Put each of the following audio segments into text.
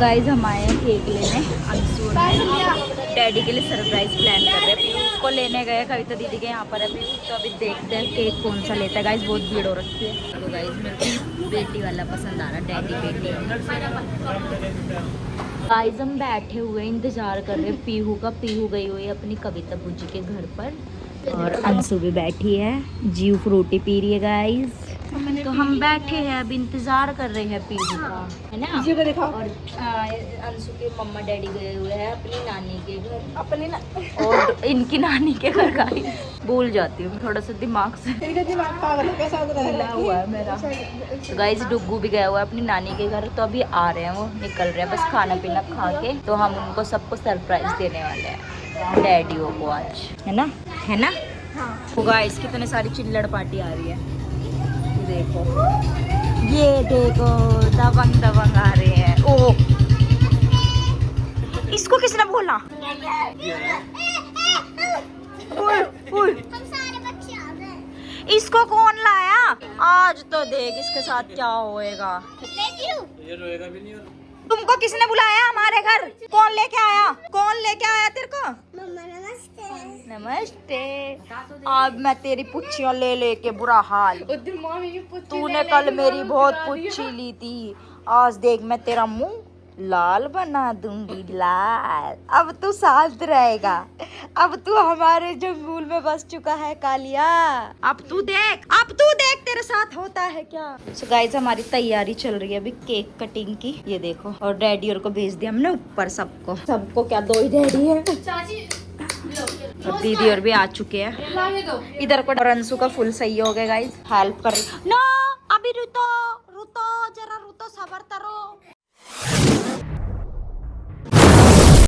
Guys हम आए हैं केक लेने अंशु और डैडी के लिए सरप्राइज प्लान कर रहे हैं। पीयू को लेने गए, कविता दीदी के यहाँ पर है पीयू, तो अभी देखते हैं केक कौन सा लेता है। गाइस बहुत भीड़ हो रखी है। तो गाइस मेरे को बेटी वाला पसंद आ रहा है, डैडी बेटी। गाइस हम बैठे हुए इंतजार कर रहे हैं पीहू का। पीहू गई हुई है अपनी कविता बूजी के घर पर और अंशु भी बैठी है, जीव फ्रूटी पी रही है। गाइस तो हम बैठे हैं, अब इंतजार कर रहे हैं पीहू का, है ना। और अंशु के मम्मा डैडी गए हुए हैं अपनी नानी के घर, और इनकी नानी के घर। गाइस भूल जाती हूँ थोड़ा सा, दिमाग से हिला हुआ है मेरा। तो गाइस डुग्गू भी गया हुआ है अपनी नानी के घर, तो अभी आ रहे हैं, वो निकल रहे हैं बस खाना पीना खा के। तो हम उनको सबको सरप्राइज देने वाले हैं, डैडियों को आज, है ना, है ना। तो गाइस कितने सारी चिल्लड़ पार्टी आ रही है, देखो ये देखो, दबंग दबंग आ रहे हैं। ओ इसको किसने बोला? इसको कौन लाया? आज तो देख इसके साथ क्या होएगा। ये रोएगा भी नहीं। तुमको किसने बुलाया हमारे घर? कौन लेके आया? कौन लेके आया तेरे को? मम्मा नमस्ते। नमस्ते। अब मैं तेरी पुच्छियां ले लेके बुरा हाल। तूने कल मेरी बहुत पुच्छी ली थी, आज देख मैं तेरा मुंह लाल बना दूंगी, लाल। अब तू शांत रहेगा, अब तू हमारे जंगल में बस चुका है कालिया। अब तू देख तेरे साथ होता है क्या। So गाइस हमारी तैयारी चल रही है अभी केक कटिंग की, ये देखो। और डैडी और को भेज दिया हमने ऊपर, सबको क्या, दो ही डैडी है। और दीदी और भी आ चुके हैं इधर को। अंशु का फुल सही हो गया गाइस, हेल्प कर रही। नो अभी रुतो जरा रुतो, सबर करो।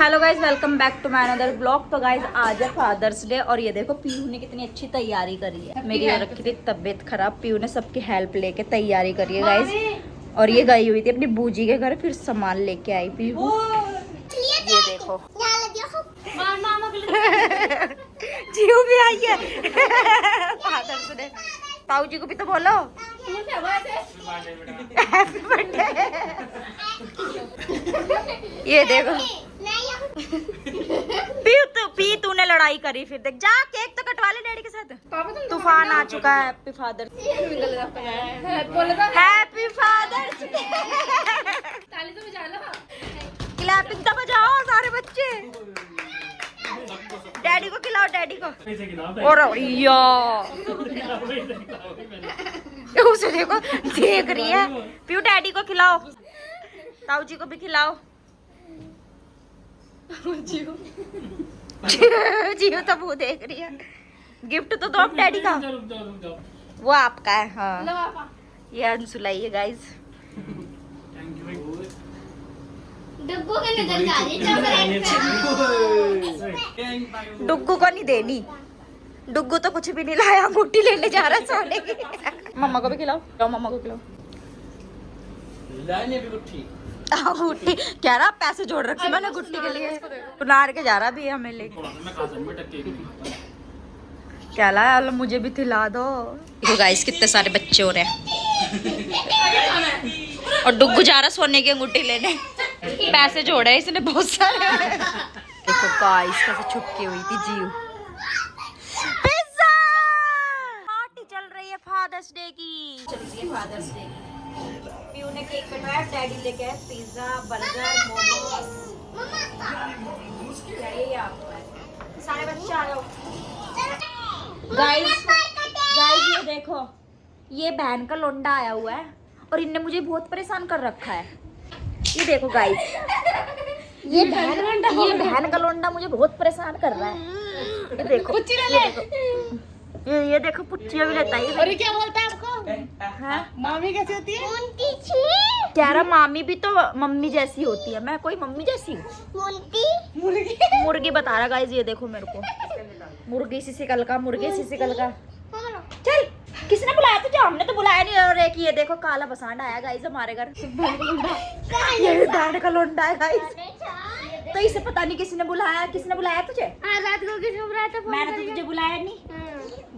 Hello guys, welcome back to my another blog. तो गाइज आज है फादर्स डे, और ये देखो पीहू ने कितनी अच्छी तैयारी करी है। मेरी हो रखी थी तबीयत खराब, पीहू ने सबकी हेल्प लेके तैयारी करी है गाइज। और ये गई हुई थी अपनी बूजी के घर, फिर सामान लेके आई पीहू। ये देखो जीव भी आई है फादर्स डे। ताऊ जी को भी तो बोलो हैप्पी बर्थडे। ये देखो पी तूने लड़ाई करी, फिर देख जा केक तो कटवा ले डैडी के साथ। तूफान आ चुका है। Happy father, happy father's day. Clapping तो बजाओ सारे बच्चे। डैडी को खिलाओ, डैडी को। और उसे देखो देख रही है पीयू। डैडी को खिलाओ, ताऊ जी को भी खिलाओ। जियो तो वो देख रही है। गिफ्ट तो दो आप डैडी का, वो आपका है। हाँ ये अंशु लाई है गाइस। डुग्गू को नहीं देनी, डुग्गू तो कुछ भी नहीं लाया, गुट्टी लेने जा रहा है सोने की। मम्मा को भी खिलाओ, मम्मा को खिलाओ। गुट्टी कह रहा पैसे जोड़ रखे मैंने गुट्टी के लिए, पुनार के जा रहा भी है हमें लेके। क्या लाया? मुझे भी खिला दो। देखो गाइस कितने सारे बच्चे हो रहे हैं, और डुग्गू जा रहा सोने की अंगूठी लेने। पैसे जोड़े है इसने बहुत सारे। देखो गाइस कैसे छुपकी हुई थी जीव। पिज्जा पार्टी चल रही है फादर्स डे की, चल रही है फादर्स डे की। पीयू ने केक कटवाया, डैडी लेके आए पिज्जा, बर्गर, मोमोज। सारे बच्चे आ जाओ। गाइस ये देखो, ये बहन का लोंडा आया हुआ है और इनने मुझे बहुत परेशान कर रखा है। ये देखो गाइस, ये बहन का लोंडा मुझे बहुत परेशान कर रहा है। ये देखो ये देखो पुच्चियां भी लेता है। अरे क्या बोलता है आपको? हाँ? मामी कैसी होती है? कह रहा मामी भी तो मम्मी जैसी होती है, मैं कोई मम्मी जैसी हूँ? मुर्गी बता रहा गाइस। ये देखो मेरे को मुर्गी सिसिकल का, मुर्गी सिसिकल का। चल किसने बुलाया तुझे? हमने तो बुलाया नहीं। और एक ये देखो काला बसांड आया गाइस हमारे घर। ये बैंड का लोंडा है गाइस। तो इसे पता नहीं किसने बुलाया। किसने बुलाया तुझे? रात को किसने बुलाया था? मैंने तो तुझे बुलाया नहीं।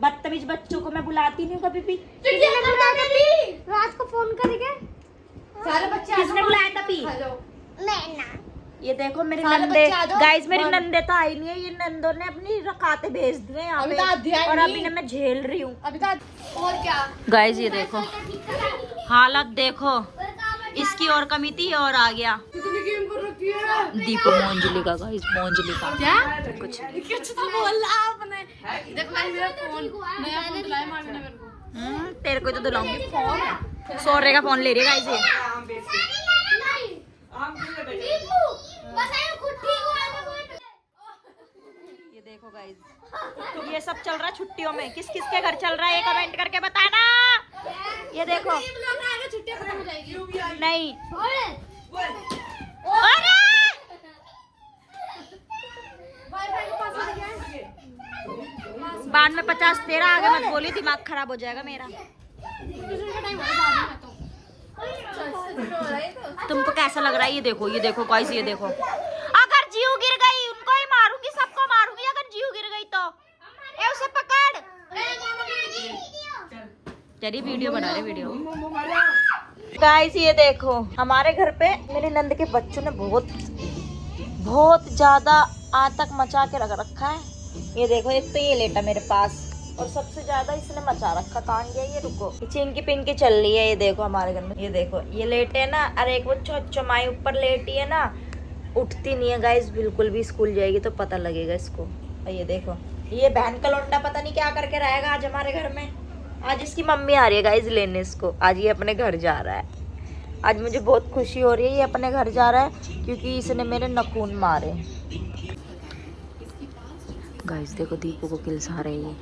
बदतमीज बच्चों को मैं बुलाती नहीं कभी भी। रात को फोन करके सारे बच्चे। किसने बुलाया था? पी ये देखो मेरी नंदे, गाइस मेरी नंदे तो आई नहीं है, ये नंदों ने अपनी रकाते भेज दिए यहाँ पे और अभी ना मैं झेल रही हूँ अभी तक। और क्या गाइस ये देखो हालत देखो इसकी, और कमी थी और आ गया दीपू मोंजली का। गाइस मोंजली का क्या कुछ तेरे को तो दिलाऊंगी फोन, 100 रुपए का फोन ले रही है गाइस ये। ये देखो गाइस ये सब चल रहा है छुट्टियों में, किस किस के घर चल रहा है ये कमेंट करके बताना। ये देखो नहीं बाद में 50 13 आगे मत बोली, दिमाग खराब हो जाएगा मेरा। तुमको कैसा लग रहा है? ये देखो गाइस ये देखो, अगर जीव गिर गई उनको ही मारूंगी, सबको मारूंगी अगर जीव गिर गई तो। ए उसे पकड़, चलिए वीडियो बना रहे वीडियो। गाइस ये देखो हमारे घर पे मेरे नंद के बच्चों ने बहुत ज्यादा आतंक मचा के रख रखा है। ये देखो एक तो ये लेटा मेरे पास और सबसे ज्यादा इसने मचा रखा। कहाँ गया ये? रुको, चिंकी पिंकी चल रही है। ये देखो हमारे घर में ये देखो ये लेटे है ना, अरे एक वो चमाई ऊपर लेटी है ना, उठती नहीं है गाइस बिल्कुल भी। स्कूल जाएगी तो पता लगेगा इसको। और ये देखो ये बहन का लौंडा पता नहीं क्या करके रहेगा आज हमारे घर में। आज इसकी मम्मी आ रही है गाइस लेने इसको, आज ये अपने घर जा रहा है। आज मुझे बहुत खुशी हो रही है ये अपने घर जा रहा है क्योंकि इसने मेरे नखून मारे। गाइस देखो दीपू को किल्स आ रही है।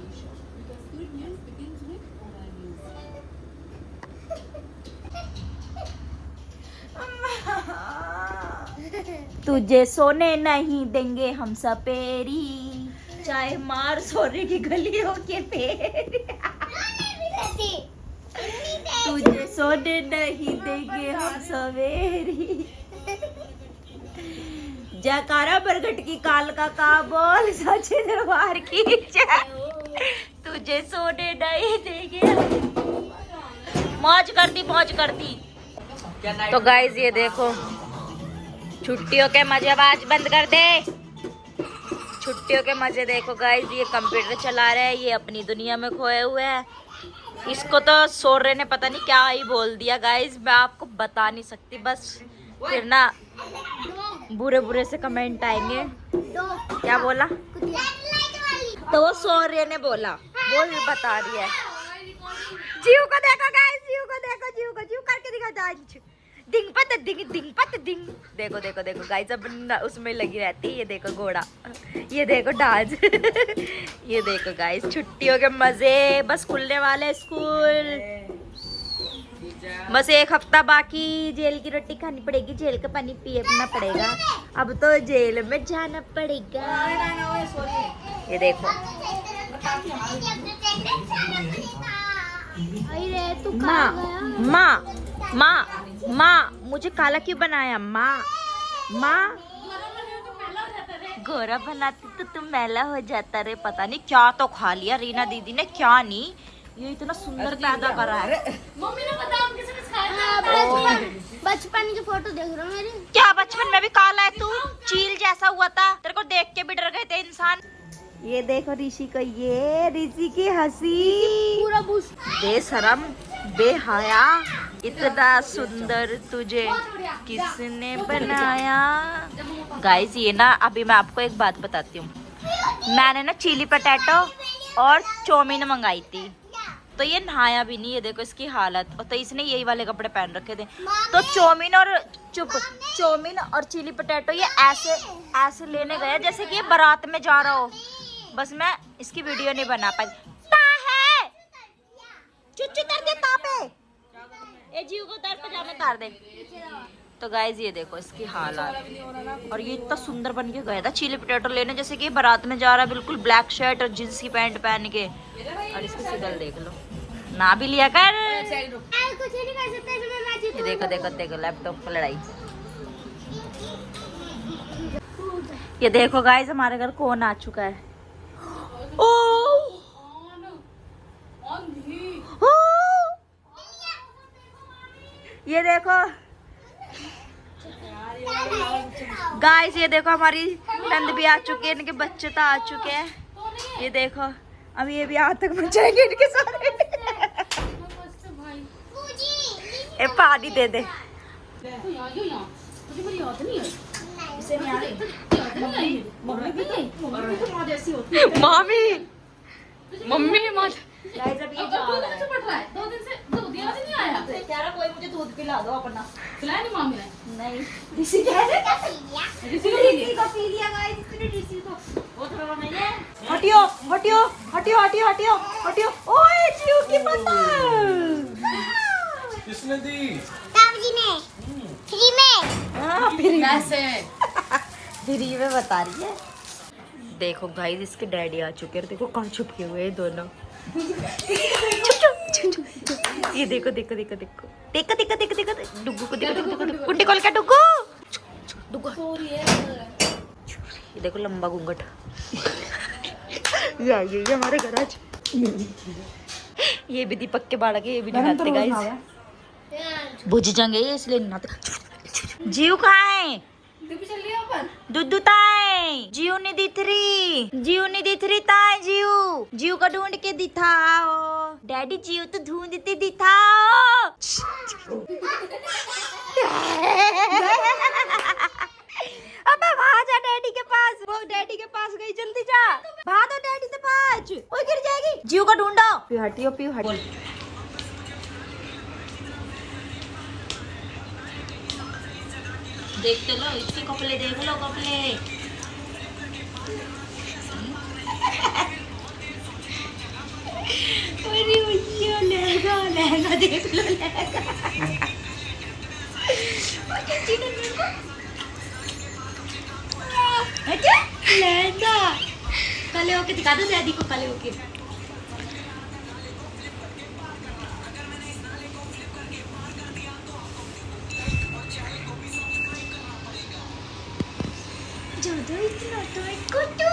तुझे सोने नहीं देंगे हम सपेरी, चाहे मार सोने की गली हो के पेड़। तुझे सोने नहीं देंगे हम सवेरी, जयकारा बरगट की काल का बोल सच्चे दरबार की जय। तुझे सोने नहीं देंगे। मौज कर दी। तो गाइस ये देखो छुट्टियों के मजे, आवाज बंद कर दे। छुट्टियों के मजे देखो गाइस, ये कंप्यूटर चला रहे हैं, ये अपनी दुनिया में खोए हुए हैं। इसको तो सोरे ने पता नहीं क्या ही बोल दिया गाइस, मैं आपको बता नहीं सकती। बस फिर ना बुरे से कमेंट आएंगे। क्या बोला? तो वो सोरे ने बोला, बोल बता रही है। जीव को देखो गाइस, जीव को करके दिखा दिंग पत दिंग। देखो गाइस अब उसमें लगी रहती है। ये देखो घोड़ा, ये देखो डांस। ये देखो गाइस छुट्टियों के मजे, बस खुलने वाले स्कूल, बस 1 हफ्ता बाकी। जेल की रोटी खानी पड़ेगी, जेल का पानी पीना पड़ेगा, अब तो जेल में जाना पड़ेगा। ये देखो माँ मुझे काला क्यों बनाया? माँ गोरा बनाती तो तुम मैला हो जाता रे। पता नहीं क्या तो खा लिया रीना दीदी ने, क्या नहीं ये इतना सुंदर पैदा करा है। मम्मी ने पता हम किसने खाया? बचपन की फोटो देख रहा हूँ मेरी। क्या बचपन में भी काला है तू? चील जैसा हुआ था, तेरे को देख के भी डर गए थे इंसान। ये देखो ऋषि को, ये ऋषि की हंसी पूरा बेशरम बेहया। इतना सुंदर तुझे किसने बनाया? गाइस ये ना अभी मैं आपको एक बात बताती हूँ। मैंने ना चिली पटेटो और चाउमीन मंगाई थी, तो ये नहाया भी नहीं। ये देखो इसकी हालत। तो इसने यही वाले कपड़े पहन रखे थे। तो चाउमीन और चिली पटेटो ये ऐसे लेने गया जैसे कि ये बारात में जा रहा हो। बस मैं इसकी वीडियो नहीं बना पाई। चुच्चू कर दे तापे, ए जीव को दर पे जाने तार दे। तो गाइस ये देखो इसकी हालत। और ये इतना सुंदर बन के गया था चिली पोटैटो लेने जैसे कि बारात में जा रहा है, बिल्कुल ब्लैक शर्ट और जींस की पैंट पहन के। और इसकी सिगल देख लो, ना भी लिया कर। ये देखो लैपटॉप पर लड़ाई। ये देखो गाइस हमारे घर कौन आ चुका है। ओ ये देखो गाइस ये देखो हमारी नंद भी आ चुकी है, इनके बच्चे तो आ चुके हैं। ये देखो अब ये भी आज तक बचाएंगे इनके सारे। ए पानी दे दे। मामी मम्मी मत कह रहा कोई मुझे दूध पिला दो अपना। पिलाया नहीं मामी ने? नहीं ऋषि कह रहे ऋषि को पी लिया गाइस, इसने ऋषि को वो थोड़ा नहीं है। हटियो हटियो हटियो हटियो हटियो हटियो। ओए जीव की पतंग किसने दी? ताऊजी ने फ्री में। हां फ्री में फ्री में बता रही है। देखो गाइस इसके डैडी आ चुके हैं, देखो कहाँ छुपके हुए हैं दोनों। ये देखो देखो देखो देखो देखो देखो देखो देखो डुग्गू को देखो देखो कुंडी खोल के डुग्गू डुग्गू। ये देखो लंबा घूंघट। ये हमारे घर आज। ये भी दीपक के बालक है, ये भी नहीं नहाते गाइस, बुझ जाएंगे ये इसलिए नहीं नहाते। जीव कहाँ है? दुद्धू ताई जीव ने दी थ्री ताई जीव का ढूंढ के दिखाओ। डैडी जीव तो ढूंढते दिखाओ। अब वहाँ जा डैडी के पास, वो डैडी के पास गई, जल्दी जा भागो डैडी के पास, वो गिर जाएगी। जीव का ढूंढो। पियो हटियो। देखते लो इसके कपड़े, देख लो कपड़े। अरे भैया लहंगा देख लो लहंगा। अच्छा लहंगा काले होके दिखा दो दादी को, काले होके। इतना तो